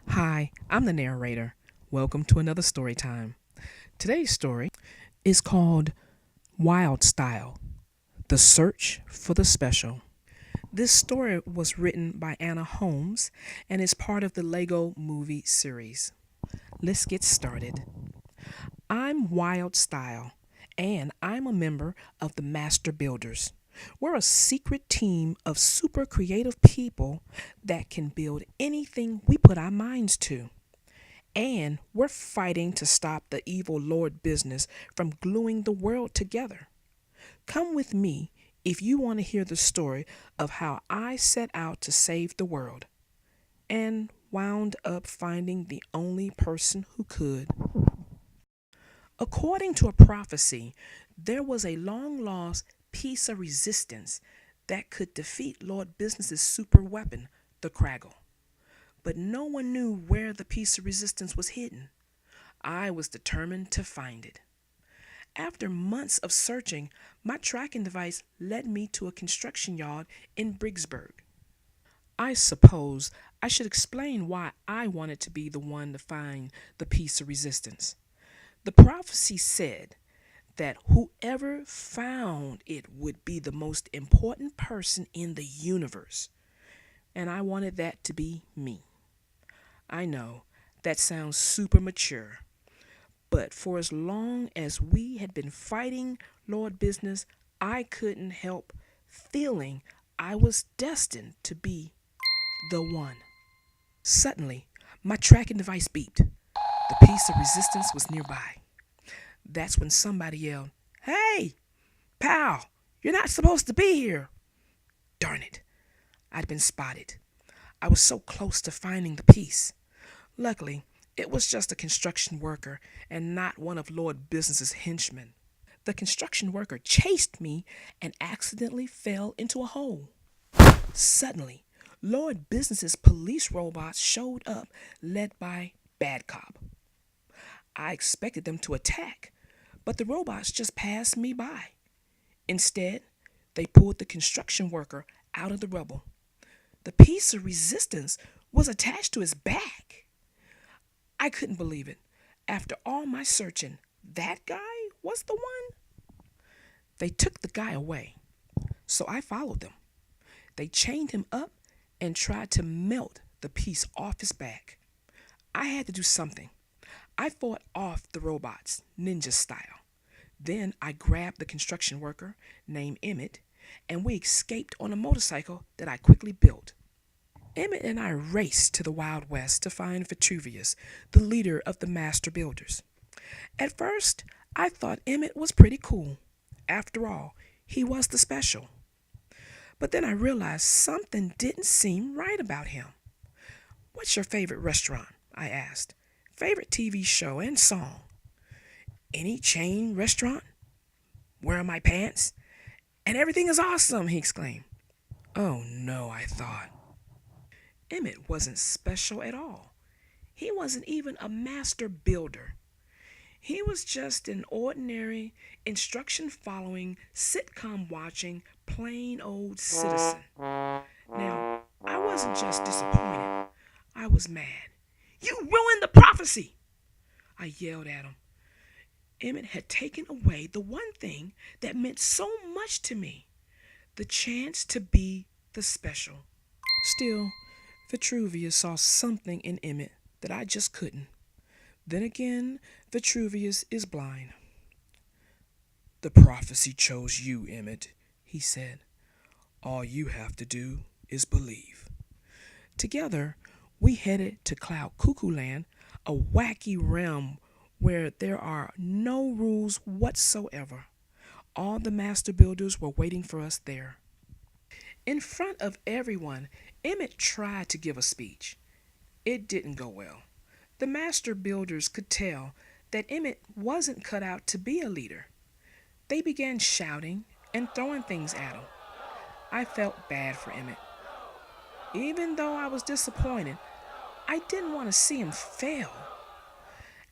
Hi, I'm the narrator. Welcome to another story time. Today's story is called Wyldstyle, The Search for the Special. This story was written by Anna Holmes and is part of the Lego movie series. Let's get started. I'm Wyldstyle, and I'm a member of the Master Builders. We're a secret team of super creative people that can build anything we put our minds to. And we're fighting to stop the evil Lord business from gluing the world together. Come with me if you want to hear the story of how I set out to save the world and wound up finding the only person who could. According to a prophecy, there was a long lost piece of resistance that could defeat Lord Business's super weapon, the Craggle. But no one knew where the piece of resistance was hidden. I was determined to find it. After months of searching, my tracking device led me to a construction yard in Briggsburg. I suppose I should explain why I wanted to be the one to find the piece of resistance. The prophecy said that whoever found it would be the most important person in the universe, and I wanted that to be me. I know that sounds super mature, but for as long as we had been fighting Lord Business, I couldn't help feeling I was destined to be the one. Suddenly, my tracking device beeped. The piece of resistance was nearby. That's when somebody yelled, "Hey, pal, you're not supposed to be here." Darn it, I'd been spotted. I was so close to finding the piece. Luckily, it was just a construction worker and not one of Lord Business's henchmen. The construction worker chased me and accidentally fell into a hole. Suddenly, Lord Business's police robots showed up, led by Bad Cop. I expected them to attack, but the robots just passed me by. Instead, they pulled the construction worker out of the rubble. The piece of resistance was attached to his back. I couldn't believe it. After all my searching, that guy was the one? They took the guy away, so I followed them. They chained him up and tried to melt the piece off his back. I had to do something. I fought off the robots, ninja style. Then I grabbed the construction worker, named Emmett, and we escaped on a motorcycle that I quickly built. Emmett and I raced to the Wild West to find Vitruvius, the leader of the Master Builders. At first, I thought Emmett was pretty cool. After all, he was the special. But then I realized something didn't seem right about him. "What's your favorite restaurant?" I asked. "Favorite TV show and song?" "Any chain restaurant? Where are my pants? And everything is awesome," he exclaimed. Oh no, I thought. Emmett wasn't special at all. He wasn't even a master builder. He was just an ordinary, instruction following, sitcom watching, plain old citizen. Now, I wasn't just disappointed, I was mad. "You ruined the prophecy!" I yelled at him. Emmett had taken away the one thing that meant so much to me, the chance to be the special. Still, Vitruvius saw something in Emmett that I just couldn't. Then again, Vitruvius is blind. "The prophecy chose you, Emmett," he said. "All you have to do is believe." Together, we headed to Cloud Cuckoo Land, a wacky realm where there are no rules whatsoever. All the master builders were waiting for us there. In front of everyone, Emmett tried to give a speech. It didn't go well. The master builders could tell that Emmett wasn't cut out to be a leader. They began shouting and throwing things at him. I felt bad for Emmett. Even though I was disappointed, I didn't want to see him fail.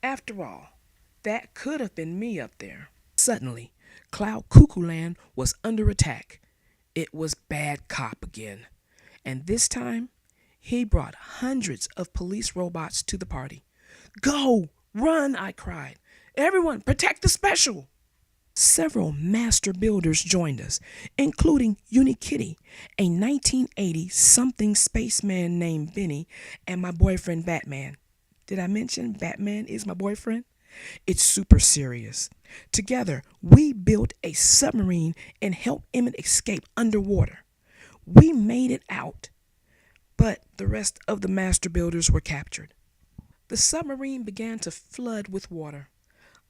After all, that could have been me up there. Suddenly, Cloud Cuckoo Land was under attack. It was Bad Cop again. And this time, He brought hundreds of police robots to the party. Go! Run! I cried. Everyone, protect the special! Several master builders joined us, including Unikitty, a 1980 something spaceman named Benny, and my boyfriend Batman. Did I mention Batman is my boyfriend? It's super serious. Together, we built a submarine and helped Emmett escape underwater. We made it out, but the rest of the master builders were captured. The submarine began to flood with water.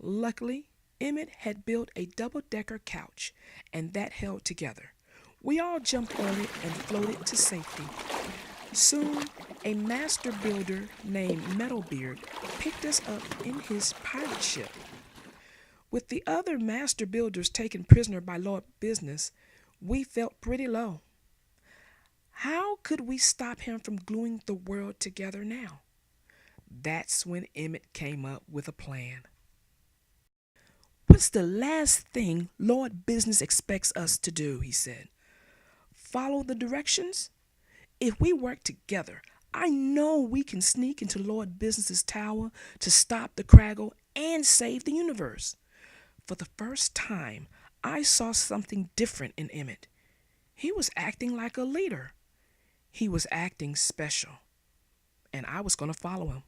Luckily, Emmett had built a double-decker couch, and that held together. We all jumped on it and floated to safety. Soon, a master builder named Metalbeard picked us up in his pirate ship. With the other master builders taken prisoner by Lord Business, we felt pretty low. How could we stop him from gluing the world together now? That's when Emmett came up with a plan. What's the last thing Lord Business expects us to do, he said. Follow the directions? If we work together, I know we can sneak into Lord Business's tower to stop the Craggle and save the universe. For the first time, I saw something different in Emmett. He was acting like a leader. He was acting special. And I was going to follow him.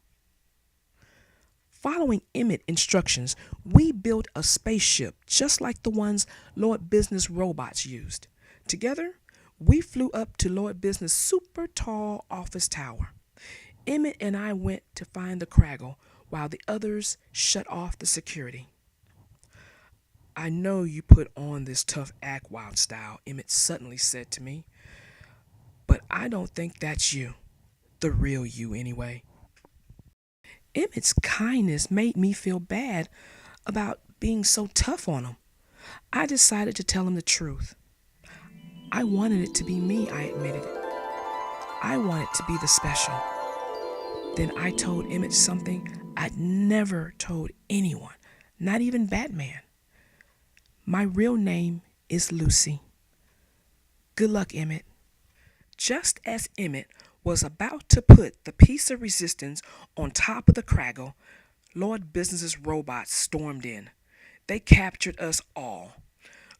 Following Emmett's instructions, we built a spaceship just like the ones Lord Business robots used. Together, we flew up to Lord Business' super tall office tower. Emmett and I went to find the Craggle while the others shut off the security. I know you put on this tough act, Wyldstyle, Emmett suddenly said to me. But I don't think that's you. The real you, anyway. Emmett's kindness made me feel bad about being so tough on him. I decided to tell him the truth. I wanted it to be me, I admitted. I wanted to be the special. Then I told Emmett something I'd never told anyone, not even Batman. My real name is Lucy. Good luck, Emmett. Just as Emmett was about to put the piece of resistance on top of the Craggle, Lord Business's robots stormed in. They captured us all.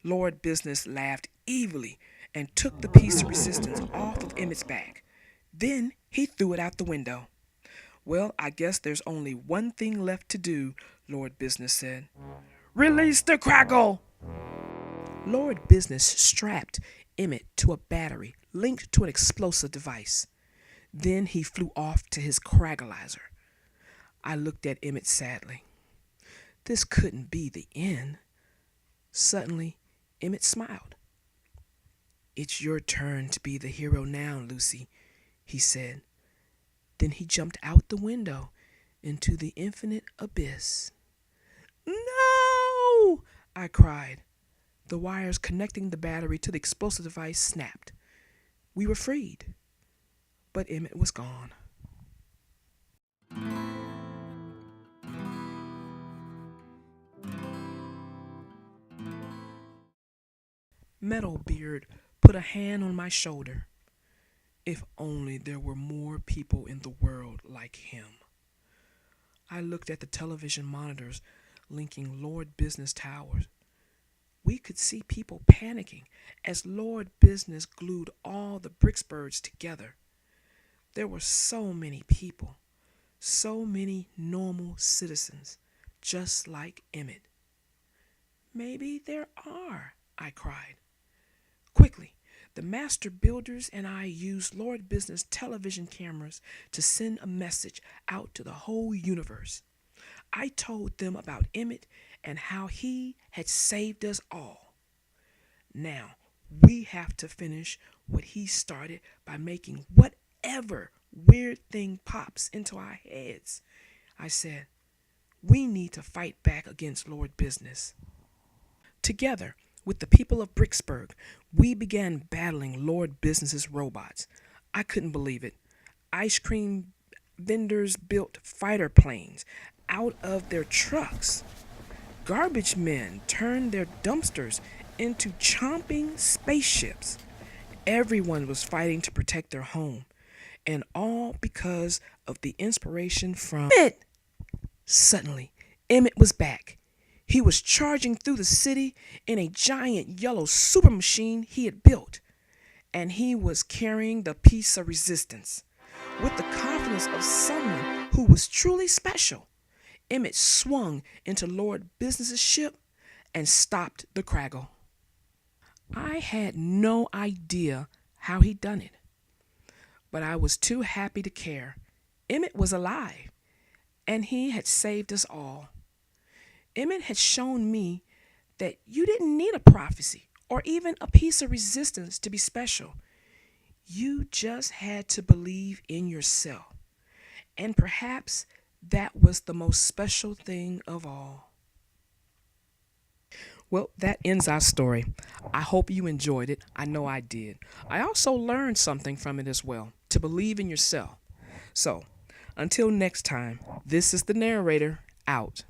Lord Business laughed evilly and took the piece of resistance off of Emmett's back. Then he threw it out the window. Well, I guess there's only one thing left to do, Lord Business said. Release the Craggle! Lord Business strapped Emmett to a battery linked to an explosive device. Then he flew off to his Craggleizer. I looked at Emmett sadly. This couldn't be the end. Suddenly, Emmett smiled. It's your turn to be the hero now, Lucy, he said. Then he jumped out the window into the infinite abyss. No! I cried. The wires connecting the battery to the explosive device snapped. We were freed. But Emmett was gone. Metalbeard put a hand on my shoulder. If only there were more people in the world like him. I looked at the television monitors linking Lord Business towers. We could see people panicking as Lord Business glued all the Bricksburgs together. There were so many people, so many normal citizens, just like Emmett. Maybe there are, I cried. Quickly, the master builders and I used Lord Business television cameras to send a message out to the whole universe. I told them about Emmett and how he had saved us all. Now, we have to finish what he started by making whatever weird thing pops into our heads. I said, we need to fight back against Lord Business. Together with the people of Bricksburg, we began battling Lord Business's robots. I couldn't believe it. Ice cream vendors built fighter planes out of their trucks. Garbage men turned their dumpsters into chomping spaceships. Everyone was fighting to protect their home. And all because of the inspiration from Emmett. Suddenly, Emmett was back. He was charging through the city in a giant yellow super machine he had built, and he was carrying the piece of resistance. With the confidence of someone who was truly special, Emmett swung into Lord Business's ship and stopped the Craggle. I had no idea how he'd done it, but I was too happy to care. Emmett was alive, and he had saved us all. Emmett had shown me that you didn't need a prophecy or even a piece of resistance to be special. You just had to believe in yourself. And perhaps that was the most special thing of all. Well, that ends our story. I hope you enjoyed it. I know I did. I also learned something from it as well, to believe in yourself. So, until next time, this is the narrator out.